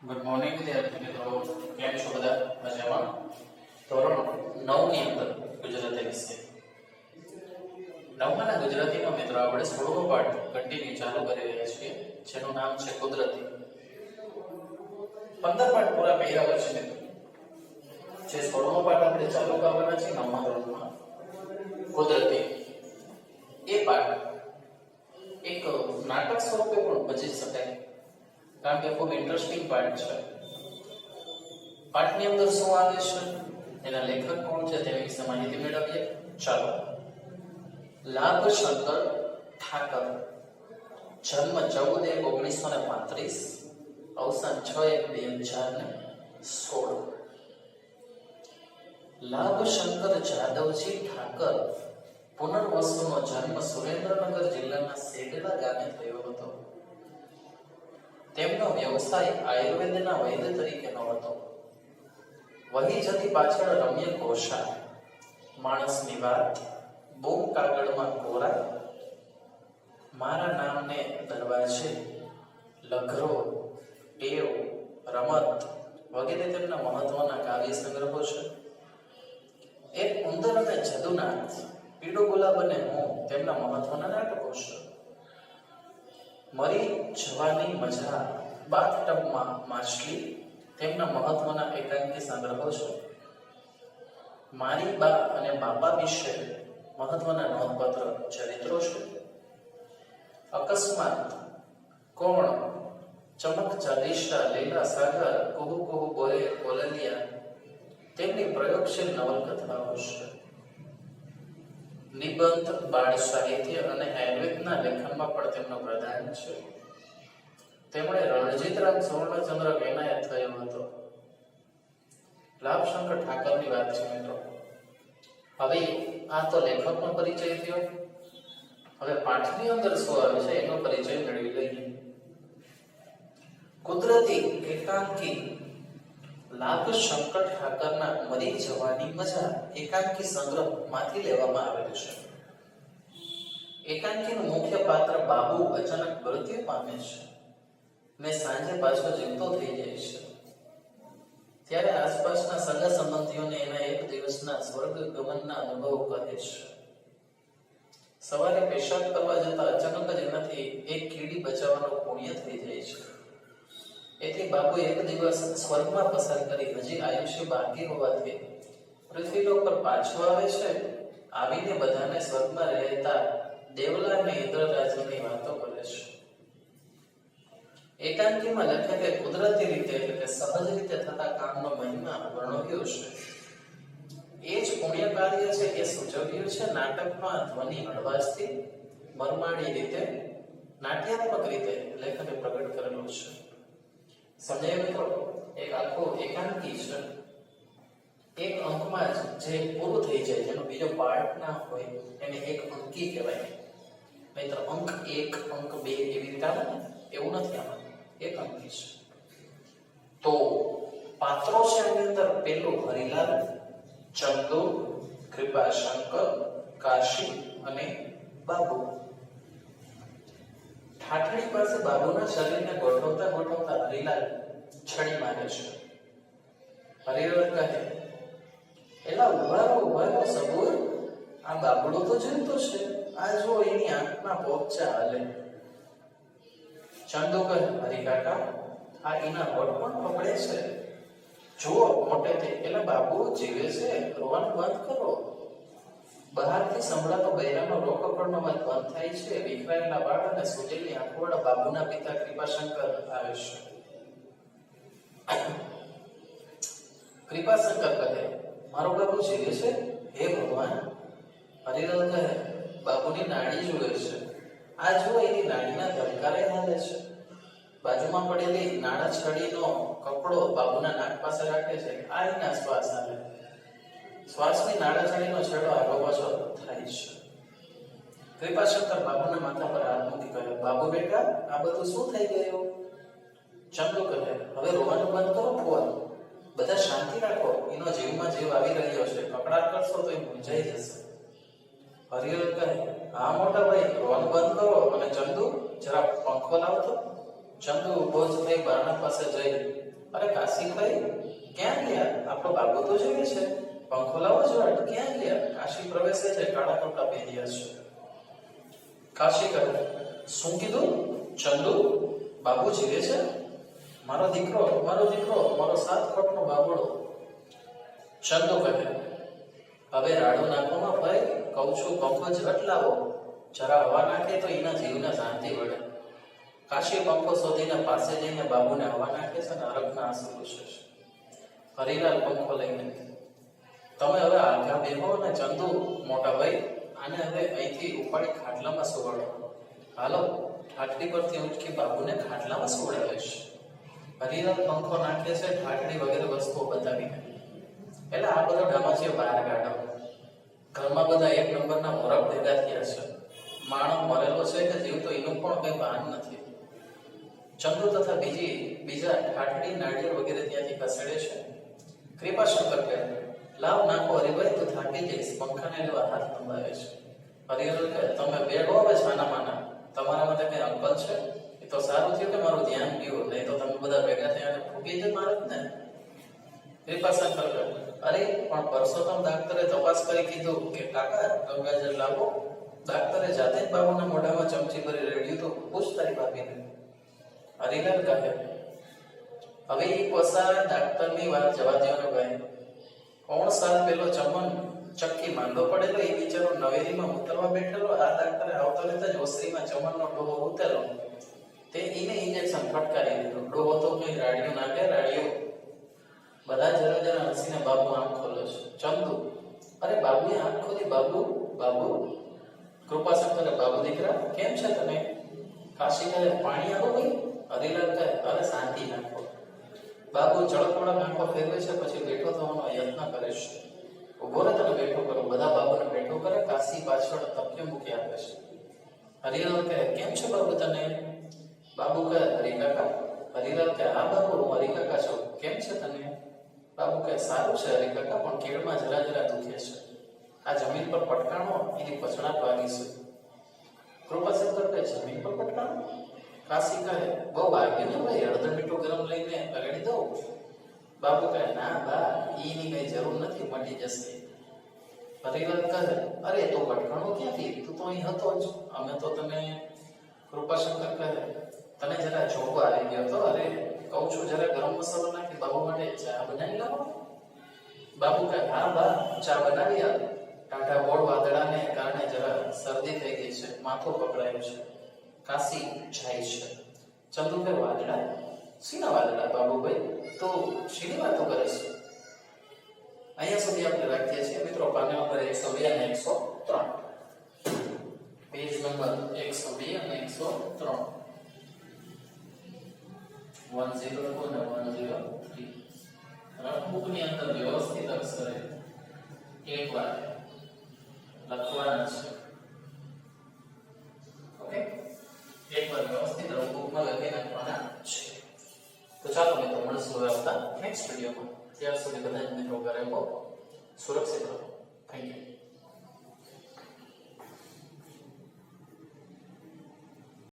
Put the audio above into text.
Good morning વિદ્યાર્થી મિત્રો, કેમ છો બધા? મજામાં? ધોરણ 9 ની અંદર ગુજરાતી વિષય 9 ના ગુજરાતીનો મિત્રો આપણે 16મો પાઠ કન્ટિન્યુ ચાલુ કરી રહ્યા છીએ, જેનું નામ છે કુદરતી. 15 પાઠ પૂરા કર્યા પછી મિત્રો જે 16મો પાઠ આપણે ચાલુ કરવાના છે 9મા ધોરણમાં કુદરતી, એ પાઠ એક નાટક સ્વરૂપે પણ ભજી શકાય, કારણ કે ખૂબ ઇન્ટરેસ્ટિંગ પાઠ છે. પાઠની અંદર શું આવે છે, એના લેખક કોણ છે તેની વિશે માહિતી મેળવીએ. ચાલો. લાભ શંકર ઠાકર, જન્મ 14/1/1935, અવસાન 6/1/2016. લાભ શંકર જાદવજી ઠાકર પુનર્વસુનો જન્મ સુરેન્દ્રનગર જિલ્લાના સેડલા ગામે થયો હતો. તેમનો વ્યવસાય આયુર્વેદના વૈદ્ય તરીકેનો હતો. વહી જતી પાછળ રમ્ય ઘોષા, માણસની વાત, બૂમ કાગળમાં કોરા, મારા નામને દરવાજે, લઘરો, ટેવ, રમત વગેરે તેમના મહત્વના કાવ્ય સંગ્રહો છે. એક ઉંદર અને જદુનાથ, પીળો ગુલાબ અને હું તેમના મહત્વના નાટકો છે. મરી જવાની મજા, બાથટબમાં માછલી તેમના મહત્વના એકાંકી સંગ્રહો છે. મારી બા અને બાપા વિશે મહત્વના નોંધપાત્ર ચરિત્રો છે. અકસ્માત, કોણ, ચમક ચાલીસા, લીલા સાગર, કુહુ કુહુ બોલે કોલલિયા તેમની પ્રયોગશીલ નવલકથાઓ છે. નિબંધ, બાળ સાહિત્ય અને આયુર્વેદના લેખનમાં પણ તેમનો પ્રદાન છે. તેમણે રણજીતરામ સુવર્ણચંદ્રક એનાયત થયો હતો. લાભશંકર ઠાકરની વાત છે મિત્રો. હવે આ તો લેખકનો પરિચય થયો. હવે પાઠની અંદર શું આવે છે એનો પરિચય મેળવી લઈએ. કુદરતી એકાંકી લાભશંકર ઠાકરના મરી જવાની મજા એકાંકી સંગ્રહમાંથી લેવામાં આવેલું છે. એકાંકીનું મુખ્ય પાત્ર બાબુ અચાનક મૃત્યુ પામે છે ને સાંજે પાછો જીવતો થઈ જાય છે. ત્યારે આસપાસના સગા સંબંધીઓને એના એક દિવસના સ્વર્ગ ગમનના અનુભવ કહે છે. સવારે પેશાબ કરવા જતા અચાનક જ એનાથી એક કીડી બચાવવાનો પુણ્ય થઈ જાય છે. એથી બાબુ એક દિવસ સ્વર્ગમાં પસાર કરી હજી આયુષ્ય બાકી હોવાથી પૃથ્વી પર પાછો આવે છે. આવીને બધાને સ્વર્ગમાં રહેતા દેવલા અને ઇન્દ્રરાજની વાતો કરે છે. એકાંકીમાં લેખકે કુદરતી રીતે એટલે કે સહજ રીતે થતા કામનો મહિમા વર્ણવ્યો છે. એ જ પુણ્ય કાર્ય છે એ સૂચવ્યું છે નાટકમાં ધ્વનિ હળવાશથી મરમાણી રીતે નાટ્યાત્મક રીતે લેખકે પ્રગટ કરેલું છે. સમજાય મિત્રો? એક આખો એકાંકી છે, એક અંકમાં જે પૂરું થઈ જાય, જેનો બીજો પાર્ટ ના હોય એને એક અંકી કહેવાય. નહીતર અંક 1, અંક 2 એવી રીતે આવે ને, એવું નથી. આમાં એક અંકી છે. તો પાત્રો છે એની અંદર પેલું હરિલાલ, ચંદુ, કૃપાશંકર, કાશી અને બાબુ. ઠાઠડી પાસે બાબુના શરીરને ગોઠવતા ગોઠવતા હરિલાલ છડી મારે છે. હરિલાલ કહે, એલા ઉભારો સબૂર, આ બાબડો તો જીવતો છે, આ જો એની આંખના પોપચા હાલે. ચંદુ કહે, હરી કાકા, આ એના હોઠ પણ પકડે છે, જુઓ મોટેથી. એલા બાબુ જીવે છે, રોવાનું બંધ કરો. બહારથી સંભળાતો બૈરાનો રોકકડનો અવાજ બંધ થાય છે. વિખરાયેલા વાળ અને સુજેલી આંખોવાળા બાબુના પિતા કૃપાશંકર આવે છે. કૃપાશંકર કહે, મારો બાબુ જીવે છે? હે ભગવાન. હરિલાલ કહે, બાબુની નાડી જુએ છે, આ જુઓ એની નાડીના ધબકારે હાલે છે. બાજુમાં પડેલી નાડા છડીનો કપડો બાબુના નાક પાસે રાખે છે, આ એના શ્વાસ હાલે. શ્વાસની નાડાછડીનો છેડો આગો પાછો થાય છે. કૃપાશંકર બાબુના માથા પર હાથ મૂકી કહે, બાબુ બેટા, આ બધું શું થઈ ગયું? ચંદુ કહે, હવે રોવાનું બંધ કરો ફોન, બધા શાંતિ રાખો, એનો જીવમાં જીવ આવી રહ્યો છે, કકડાટ કરશો તો એ મૂંઝાઈ જશે. હરિહર કહે, હા મોટા ભાઈ, રોવાનું બંધ કરો, અને ચંદુ જરા પંખો લાવતો. ચંદુ ઉભો જ થઈ બારણા પાસે જઈ, અરે કાશીભાઈ ક્યાં ગયા? આપણો બાબુ તો જોઈએ છે, પંખો લાવો ઝટ. ક્યાં ગયા? કાશી પ્રવેશે છે, કાળા કપડા પહેર્યા છે. કાશી કહે, શું કીધું? ચંદુ, બાબુ જીવે છે? મારો દીકરો, મારો 7 ફૂટનો બાબડો. ચંદુ કહે, હવે રાડું નાખવામાં ભાઈ, કહું છું પંખો ઝટ લાવો. જરા હવા નાખે તો એના જીવને શાંતિ મળે. કાશી પંખો શોધીને પાસે જઈને બાબુને હવા નાખે છે અને અરગના આંસુ લૂછે છે. હરિલાલ પંખો લઈને, તમે હવે આગા બેહો અને ચંદુ મોટા ભાઈ આને હવે અહીંથી ઉપાડી ખાટલામાં સુવાડો. હાલો, ઠાઠડી પરથી ઉચકી બાબુને ખાટલામાં સુવડાવે છે. હરિલાલ પંખો નાખે છે, ઠાઠડી વગેરે વસ્તુઓ બતાવીને. એટલે આ બધો ડમાચીઓ બહાર કાઢો. ઘરમાં બધા 1 નંબરના મોરક ભેગા થયા છે. માણસ મરેલો છે કે જીવતો એનું પણ કઈ ભાન નથી. ચંદુ તથા બીજા ઠાઠડી નાળિયેર વગેરે ત્યાંથી ખસેડે છે. કૃપાશંકર કહે, લાવ નાખો હરિભાઈ, તું થાકી જઈશ. પંખાને લેવા હાથ લંબાવે છે. હરિહર કહે, તમે બેઠો હવે છાના માના, તમારા માટે કઈ અંકલ છે? એ તો સારું થયું કે મારું ધ્યાન ગયું, નહીં તો તમે બધા ભેગા થયા અને ફૂકી જ મારે જ ને. કૃપાશંકર કહે, અરે પણ પરસોત્તમ ડાક્ટરે તપાસ કરી કીધું કે કાકા ગંગાજળ લાવો. ડાક્ટરે જાતે જ બાબુના મોઢામાં ચમચી ભરી રેડ્યું તો પૂછ તારી ભાભીને. હરિલાલ કહે, હવે એ પસાર ડાક્ટરની વાત જવા દો ને ભાઈ. 3 સાલ પહેલો ચમન ચક્કી માંદો પડેલો, એ બિચારો નવેરીમાં ઉતરવા બેઠેલો. આ ડાક્ટરે આવતો લેતા જ ઓસરીમાં ચમનનો ડોહો ઉતરેલો, તે એને ઇન્જેક્શન ફટકારી દીધું. ડોહો તો કઈ રાડિયો નાખે, રાડિયો. બધા જરા હસીને બાબુ આંખ ખોલે છે. ચંદુ, અરે બાબુએ આંખ ખોલી. બાબુ. કૃપાશંકરે, બાબુ દીકરા કેમ છે તને? કાશી કહે, પાણી આપો ભાઈ. હરિલાલ કહે, અરે શાંતિ નાખો. બાબુ ચળકવળા આંખો ફેરવે છે, પછી બેઠો થવાનો યત્ન કરે છે. ઉભો રહે, તને બેઠો કરો. બધા બાબુને બેઠો કરે. કાશી પાછળ તકિયો મૂકી આપે છે. હરિલાલ કહે, કેમ છે બાબુ તને? બાબુ કહે, હરિકાકા. હરિલાલ કહે, હા બાબુ, હું હરિકાકા છું. કેમ છે તને? બાબુ કહે, સારું છે હરિકાકા, પણ કેળમાં જરા દુખે છે. આ જમીન પર પટકાણો, એની પછડાટ વાગી છે. કૃપાશંકર કહે, જમીન પર પટકાણો? કાશી કહે, બહુ વાગ્યું ને ભાઈ, હળદર મીઠું ગરમ લઈને લગાડી દઉં. બાબુ કહે, ના બા, એની કઈ જરૂર નથી, મટી જશે. હરિલાલ કહે, અરે તો પટકાણો ક્યાંથી? તું તો અહીં હતો જ. અમે તો તને. કૃપાશંકર કહે, તને જરા જોગ આવી ગયો તો. અરે કહું છું જરા ગરમ મસાલો નાખી બાબુ માટે ચા બનાવી લાવો. બાબુ કહે, હા બા, ચા બનાવી આપ. ટાઢા ગોળ વાદળાને કારણે જરા શરદી થઈ ગઈ છે, માથું પકડાયું છે. કાશી જાય છે. ચંદુ કહે, વાદળા? શીના વાદળા બાબુભાઈ? તો શીની વાતો કરે છે? અહીંયા સુધી આપણે રાખીએ છીએ મિત્રો. પાના નંબર 102 અને 103, પેજ નંબર 102 અને 103, 102 અને 103. રફબુકની અંદર વ્યવસ્થિત અક્ષરે એકવાર લખવાના છે. ઓકે, એકવાર વ્યવસ્થિત રફબુકમાં લખી નાખવાના છે. તો ચાલો મિત્રો, મળશું હવે આવતા નેક્સ્ટ વિડીયોમાં. ત્યાર સુધી બધા જ મિત્રો ઘરે રહો, સુરક્ષિત રહો. Thank you.